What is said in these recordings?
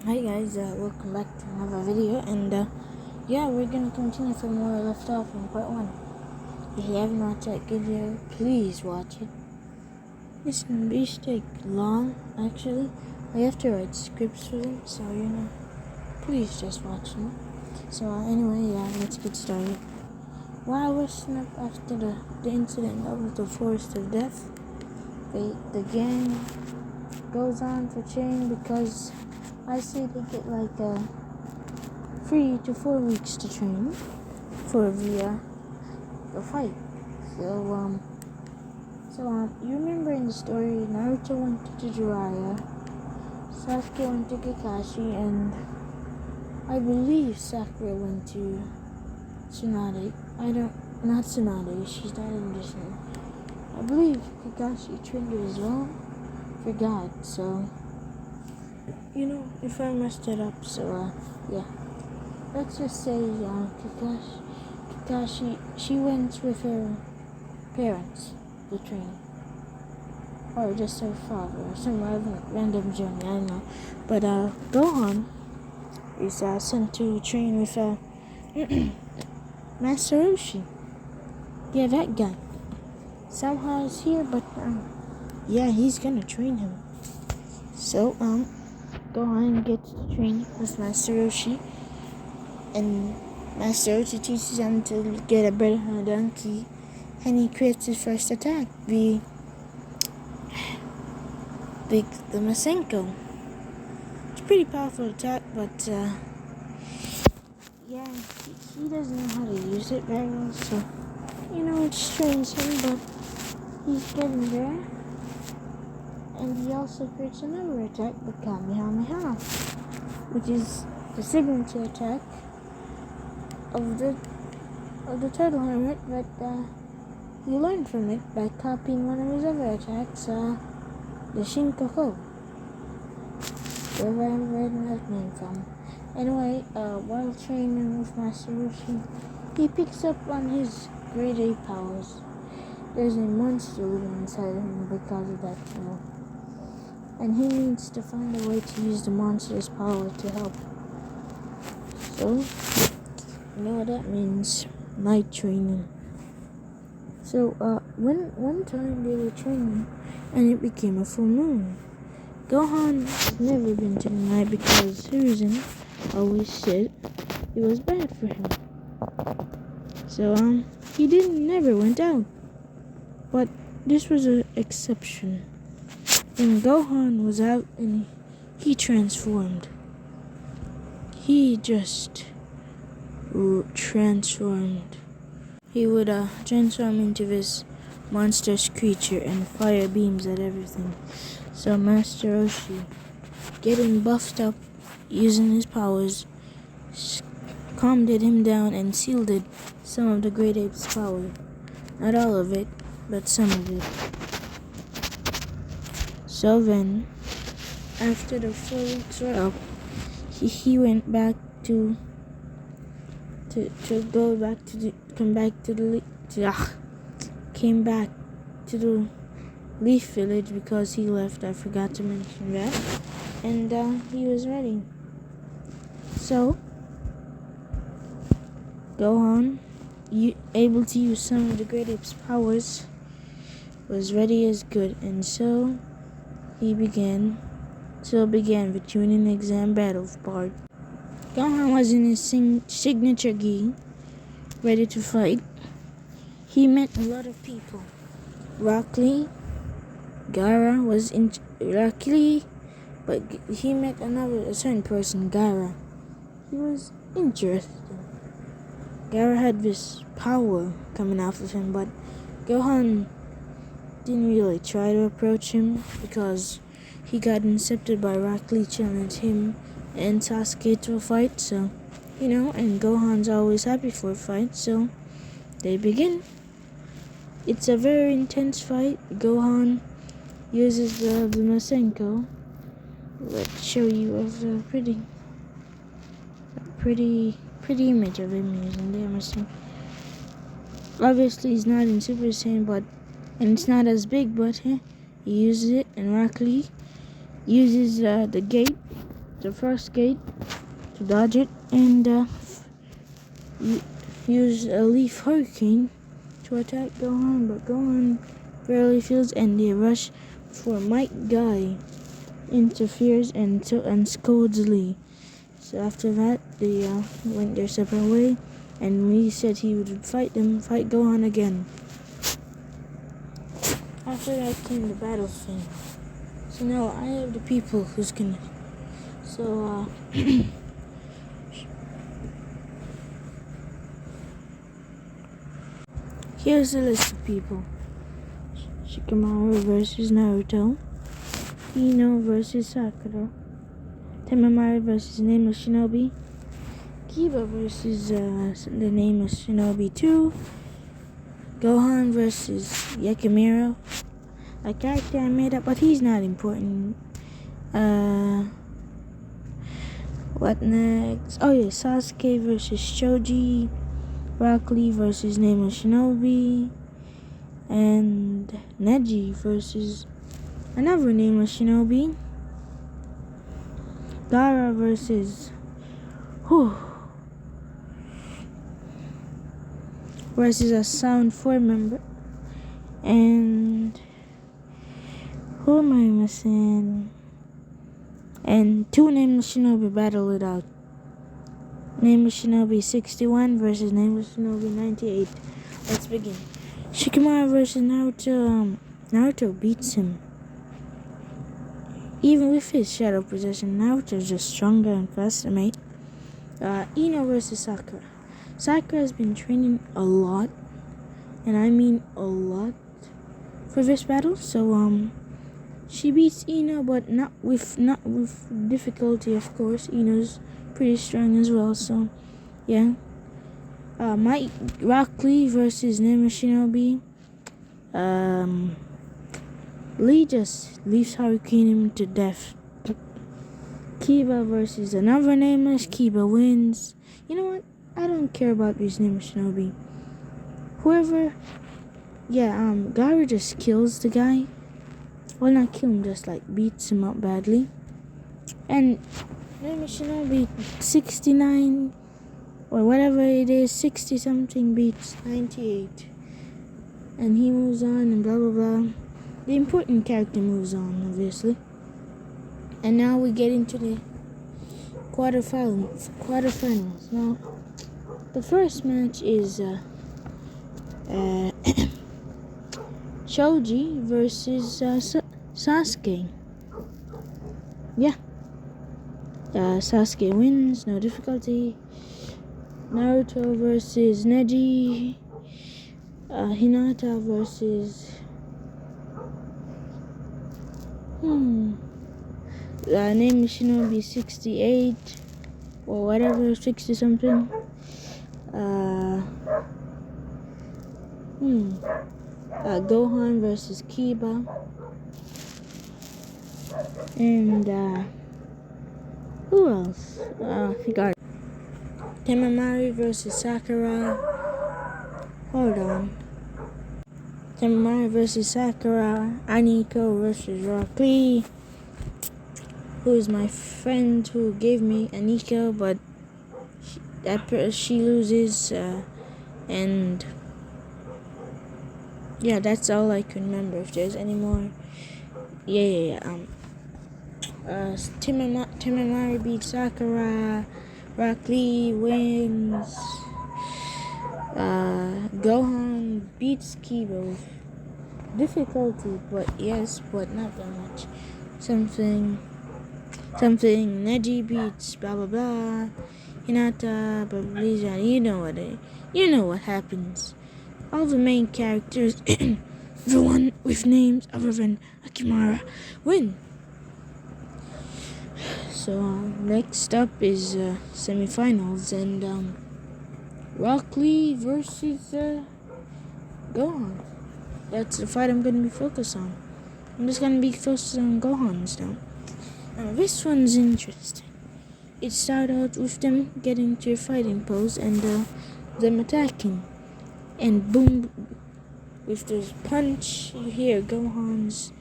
Hi guys, welcome back to another video, and yeah, we're gonna continue from where we left off in part 1. If you haven't watched that video, please watch it. Listen, these take long, actually. I have to write scripts for them, so please just watch them. So anyway, let's get started. While resting up after the incident of the Forest of Death, the gang goes on for training because I say they get like 3 to 4 weeks to train for the fight. So you remember in the story, Naruto went to Jiraiya, Sasuke went to Kakashi, and I believe Sakura went to Tsunade. Not Tsunade, she's not in this one. I believe Kakashi trained her as well. Forgot, so if I messed it up, so yeah. Let's just say Kakashi, she went with her parents to train, or just her father, or some random journey, I don't know. But Gohan is sent to train with Master Roshi. Yeah, that guy. Somehow he's here, but yeah, he's gonna train him. So Gohan gets to train with Master Roshi, and Master Roshi teaches him to get a better donkey, and he creates his first attack, the Masenko. It's a pretty powerful attack, but yeah, he doesn't know how to use it very well, so it strains him, but he's getting there. And he also creates another attack, the Kamehameha, which is the signature attack of the turtle hermit, but he learned from it by copying one of his other attacks, the Shinkoko. Wherever I've read that name from. Anyway, while training with Master Roshi, he picks up on his grade A powers. There's a monster living inside him because of that, and he needs to find a way to use the monster's power to help. So, you know what that means? Night training. So, one time they were training, and it became a full moon. Gohan has never been to the night because Hiruzen always said it was bad for him. So, he never went out. But this was an exception. When Gohan was out and he transformed. He just transformed. He would transform into this monstrous creature and fire beams at everything. So Master Roshi, getting buffed up using his powers, calmed him down and shielded some of the Great Ape's power. Not all of it, but some of it. So then, after the 4 weeks were up, he went back came back to the Leaf Village because he left. I forgot to mention that, and he was ready. So Gohan, able to use some of the Great Ape's powers, was ready as good, and so began the Chunin exam battle part. Gohan was in his signature gi, ready to fight. He met a lot of people. Rock Lee, Gaara was in Rock Lee, but he met a certain person, Gaara. He was interesting. Gaara had this power coming off of him, but Gohan didn't really try to approach him because he got incepted by Rock Lee challenged him and Sasuke to a fight, so and Gohan's always happy for a fight, so they begin. It's a very intense fight. Gohan uses the Masenko. Let's show you a pretty image of him using the Masenko. Obviously, he's not in Super Saiyan, and it's not as big, but he uses it, and Rock Lee uses the gate the first gate to dodge it and use a leaf hurricane to attack Gohan, but Gohan barely feels and they rush before Mike Guy interferes and scolds Lee. So after that, they went their separate way, and Lee said he would fight Gohan again. After that came the battle scene. So now I have the people who's gonna. So here's a list of people: Shikamaru versus Naruto, Ino versus Sakura, Temamari versus Nameless Shinobi, Kiba versus the Nameless Shinobi 2, Gohan versus Yakimiro, a character I made up, but he's not important. What next? Oh yeah, Sasuke versus Shoji, Rock Lee versus Nameless Shinobi, and Neji versus another Nameless Shinobi, Gara versus a Sound 4 member, and who am I missing? And 2 Nameless Shinobi battle it out. Nameless Shinobi 61 versus Nameless Shinobi 98. Let's begin. Shikamaru versus Naruto. Naruto beats him. Even with his shadow possession, Naruto's just stronger and faster, mate. Ino versus Sakura. Sakura has been training a lot, and I mean a lot, for this battle. So she beats Ino, but not with difficulty. Of course, Ino's pretty strong as well. So yeah. Mike Rock Lee versus Nameless Shinobi. Lee just leaves Hurricane him to death. Kiba versus another Nameless. Kiba wins. You know what? I don't care about these Nameless Shinobi. Whoever, Gara just kills the guy. Well, not kill him, just like beats him up badly. And Nameless Shinobi 69 or whatever it is, 60 something beats 98. And he moves on and blah blah blah. The important character moves on, obviously. And now we get into the quarterfinals. Now, the first match is Shoji versus Sasuke. Yeah. Sasuke wins, no difficulty. Naruto versus Neji. Hinata versus name is Shinobi 68 or whatever, 60 something. Gohan versus Kiba. And who else? Forgot. Temamari versus Sakura. Hold on. Temamari versus Sakura. Aniko versus Rock Lee, who is my friend who gave me Aniko, but she loses, and yeah, that's all I can remember. If there's any more, Temamari beats Sakura. Rock Lee wins. Gohan beats Kiba. Difficulty, but not that much. Something. Neji beats blah blah blah. Hinata, blah blah blah. You know what happens. All the main characters, the one with names other than Akimara, win. So next up is semifinals, and Rock Lee versus Gohan. That's the fight I'm going to be focused on. I'm just going to be focused on Gohan's now. Now this one's interesting. It started out with them getting to a fighting pose and them attacking. And boom, with this punch, you hear Gohan's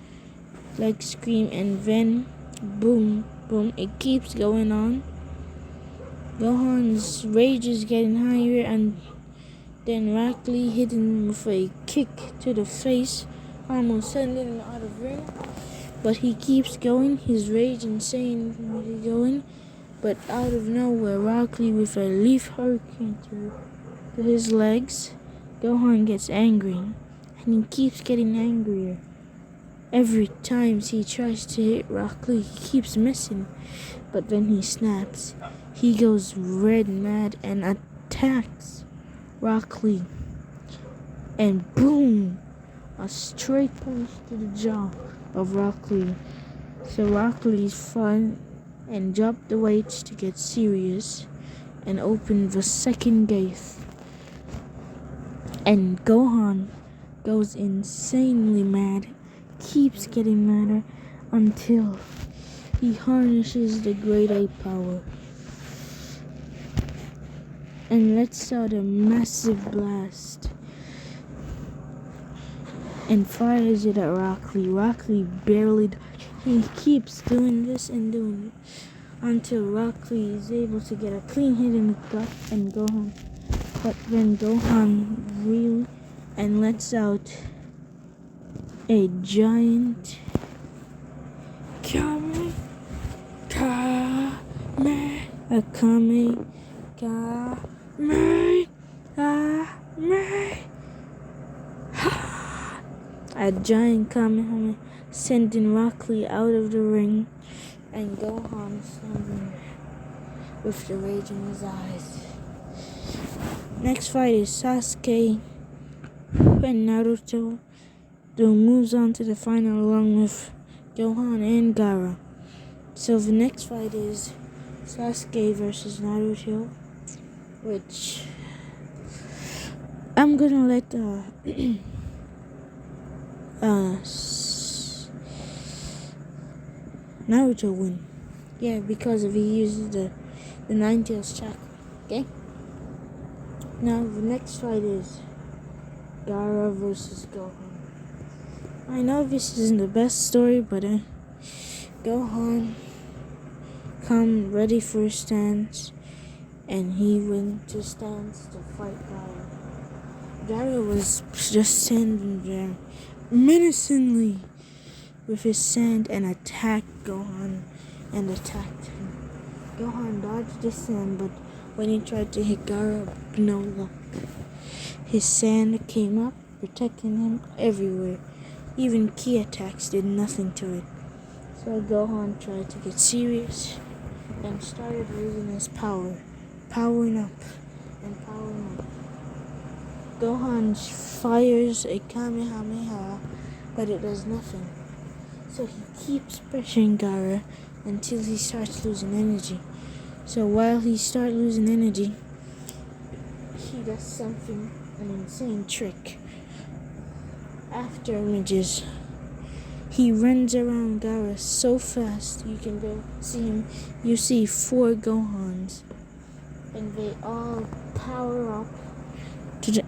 leg scream, and then boom, Boom, it keeps going on. Gohan's rage is getting higher, and then Rock Lee hit him with a kick to the face, almost sending him out of ring. But he keeps going, his rage insane going. But out of nowhere, Rock Lee with a leaf hurricane to his legs. Gohan gets angry, and he keeps getting angrier. Every time he tries to hit Rock Lee, he keeps missing. But when he snaps, he goes red mad and attacks Rock Lee. And boom! A straight punch to the jaw of Rock Lee. So Rock Lee's fun and dropped the weights to get serious and open the second gate. And Gohan goes insanely mad, keeps getting madder until he harnesses the Great Ape power and lets out a massive blast and fires it at Rock Lee. Rock Lee barely dodges. He keeps doing this and doing it until Rock Lee is able to get a clean hit in the gut and Gohan. But then Gohan really and lets out a giant Kame. A giant Kamehameha sending Rock Lee out of the ring, and Gohan standing with the rage in his eyes. Next fight is Sasuke and Naruto. They moves on to the final along with Gohan and Gaara. So the next fight is Sasuke versus Naruto, which I'm gonna let Naruto win. Yeah, because if he uses the Nine-Tails chakra. Okay? Now the next fight is Gaara versus Gohan. I know this isn't the best story, but Gohan come ready for a stance, and he went to stance to fight Gaara. Gaara was just standing there menacingly with his sand and attacked Gohan and attacked him. Gohan dodged the sand, but when he tried to hit Gaara, no luck. His sand came up, protecting him everywhere. Even key attacks did nothing to it. So Gohan tried to get serious and started losing his power, powering up and powering up. Gohan fires a Kamehameha, but it does nothing. So he keeps pressuring Gaara until he starts losing energy. So while he starts losing energy, he does something, an insane trick. After images, he runs around Gaara so fast you can go see him. You see 4 Gohans, and they all power up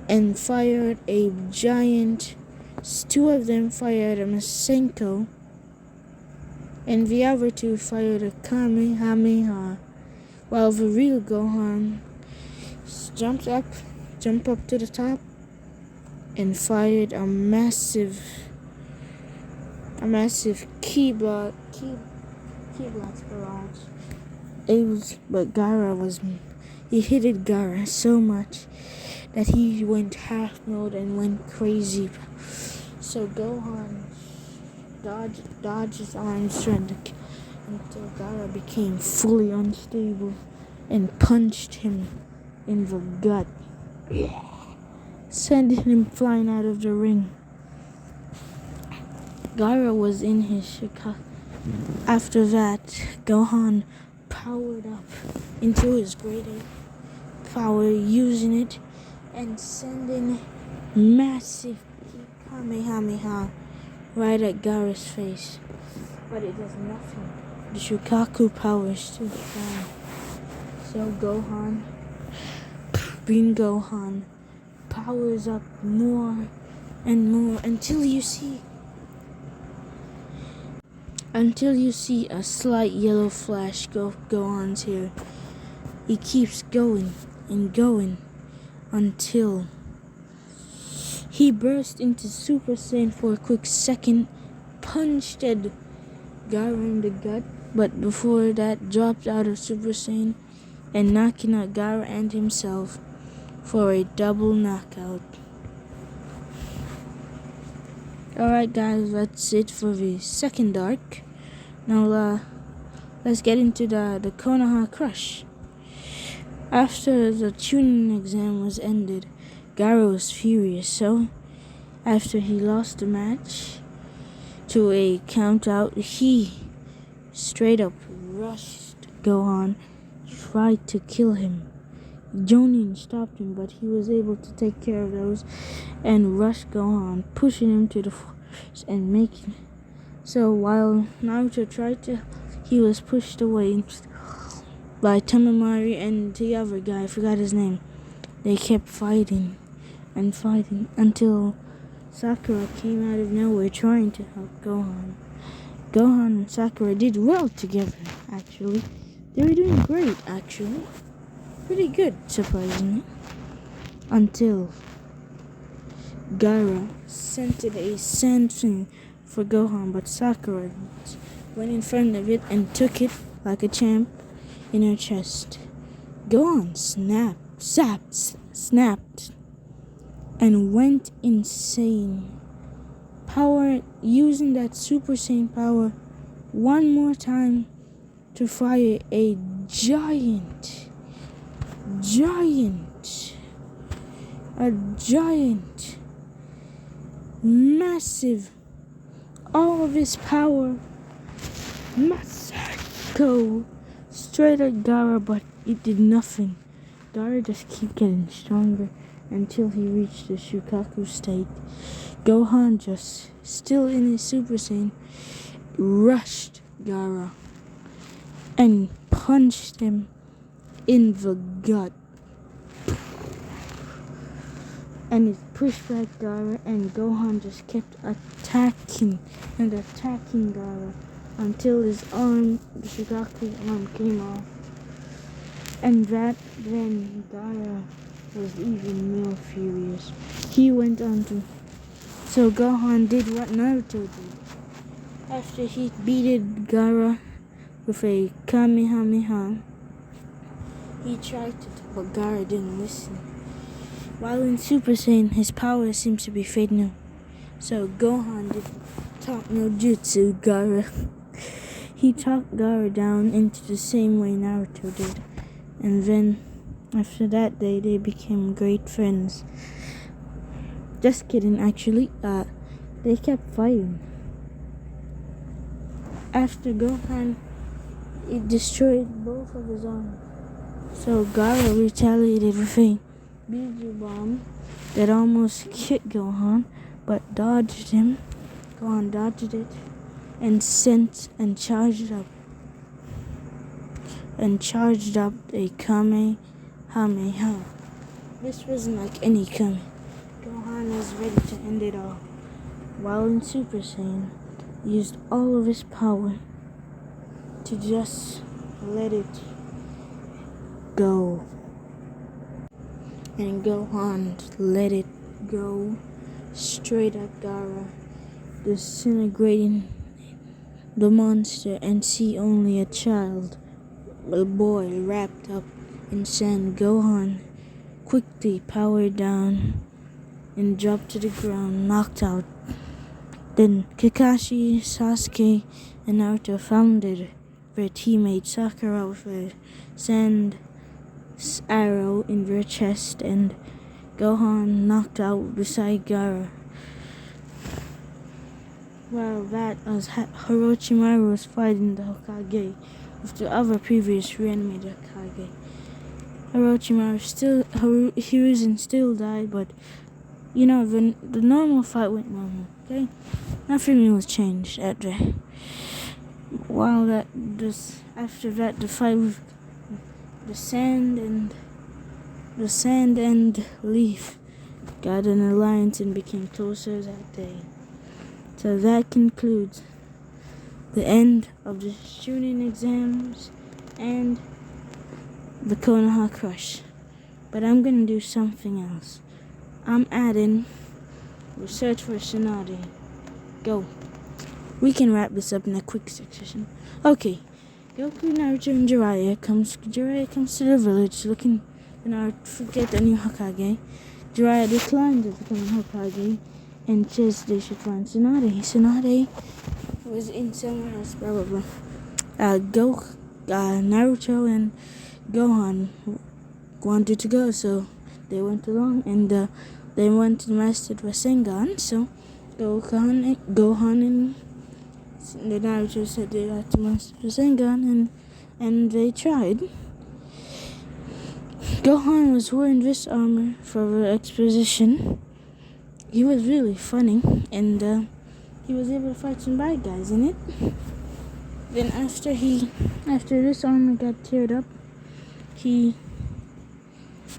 and fire at a giant. 2 of them fired a Masenko, and the other 2 fired a Kamehameha, while the real Gohan jumped up to the top and fired a massive key blast barrage. But he hit Gaara so much that he went half mode and went crazy. So Gohan dodged his arms until Gaara became fully unstable and punched him in the gut, sending him flying out of the ring. Gaara was in his Chicago. After that, Gohan powered up into his Great Ape power, using it and sending massive Kamehameha right at Gaara's face. But it does nothing. The Shukaku power is too strong. So Gohan powers up more and more until you see until you see a slight yellow flash go on here. He keeps going and going until he burst into Super Saiyan for a quick second, punched Gaara in the gut, but before that dropped out of Super Saiyan and knocking out Gaara and himself for a double knockout. Alright guys, that's it for the second arc. Now let's get into the Konoha Crush. After the tuning exam was ended, Gaara was furious, so after he lost the match to a countout, he straight up rushed Gohan, tried to kill him. Jonin stopped him, but he was able to take care of those and rush Gohan, pushing him to the force and making so while Naruto tried to, he was pushed away by Tamamari and the other guy, I forgot his name. They kept fighting and fighting until Sakura came out of nowhere trying to help Gohan. Gohan and Sakura did well together, actually. They were doing great, actually. Pretty good, surprisingly. Until Gaara sent a sand thing for Gohan, but Sakura went in front of it and took it like a champ in her chest. Gohan snapped, and went insane. Using that Super Saiyan power one more time to fire a giant, massive, all of his power, Masako, straight at Gaara, but it did nothing. Gaara just kept getting stronger until he reached the Shukaku state. Gohan, just still in his Super Saiyan, rushed Gaara and punched him in the gut. And it pushed back Gaara, and Gohan just kept attacking Gaara until his arm, the Shukaku arm, came off. And then Gaara was even more furious. He went on to... So Gohan did what Naruto did. After he beated Gaara with a Kamehameha, he tried to, but Gaara didn't listen. While in Super Saiyan, his power seems to be fading out. So Gohan did talk no jutsu Gaara. He talked Gaara down into the same way Naruto did. And then, after that day, they became great friends. Just kidding, actually. They kept fighting. After Gohan, it destroyed both of his arms. So Gaara retaliated with a Biju bomb that almost hit Gohan, but dodged him. Gohan dodged it and charged up a Kamehameha. This wasn't like any Kame. Gohan was ready to end it all. While in Super Saiyan, used all of his power to just let it go. And Gohan let it go straight at Gaara, disintegrating the monster, and see only a child, a boy wrapped up in sand. Gohan quickly powered down and dropped to the ground, knocked out. Then Kakashi, Sasuke, and Naruto found their teammate Sakura with a sand arrow in their chest, and Gohan knocked out beside Gaara. While that, as Orochimaru was fighting the Hokage with the other previous reanimated Hokage. Hiruzen still died, but the normal fight went normal, okay? Nothing was changed after that, the fight with the sand and leaf got an alliance and became closer that day. So that concludes the end of the Chunin exams and the Konoha Crush. But I'm gonna do something else. I'm adding research for Tsunade. Go. We can wrap this up in a quick succession. Okay. Goku, Naruto, and Jiraiya comes to the village looking for Naruto to get the new Hokage. Jiraiya declines to become Hokage and says they should find Tsunade. Tsunade was in somewhere else, blah blah blah. Naruto and Gohan wanted to go, so they went along, and they went to the Master Rasengan. So Gohan and the Naruto said they had to master Rasengan, and they tried. Gohan was wearing this armor for the exposition. He was really funny, and he was able to fight some bad guys in it. Then after this armor got teared up, he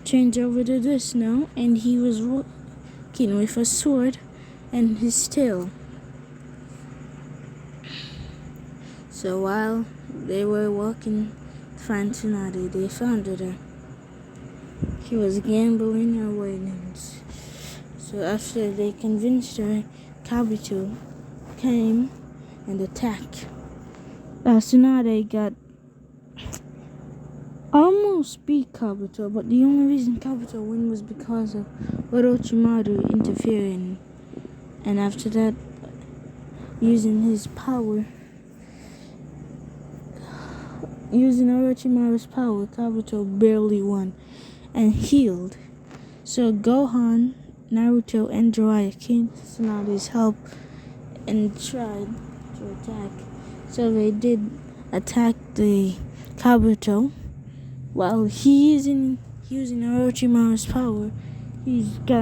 changed over to this now, and he was walking with a sword and his tail. So while they were walking to find Tsunade, they found her. She was gambling her winnings. So after they convinced her, Kabuto came and attacked. Tsunade got almost beat Kabuto, but the only reason Kabuto won was because of Orochimaru interfering. And after that, using Orochimaru's power, Kabuto barely won and healed. So Gohan, Naruto, and Jiraiya came to Tsunade's help and tried to attack. So they did attack the Kabuto. While he isn't using Orochimaru's power, he's got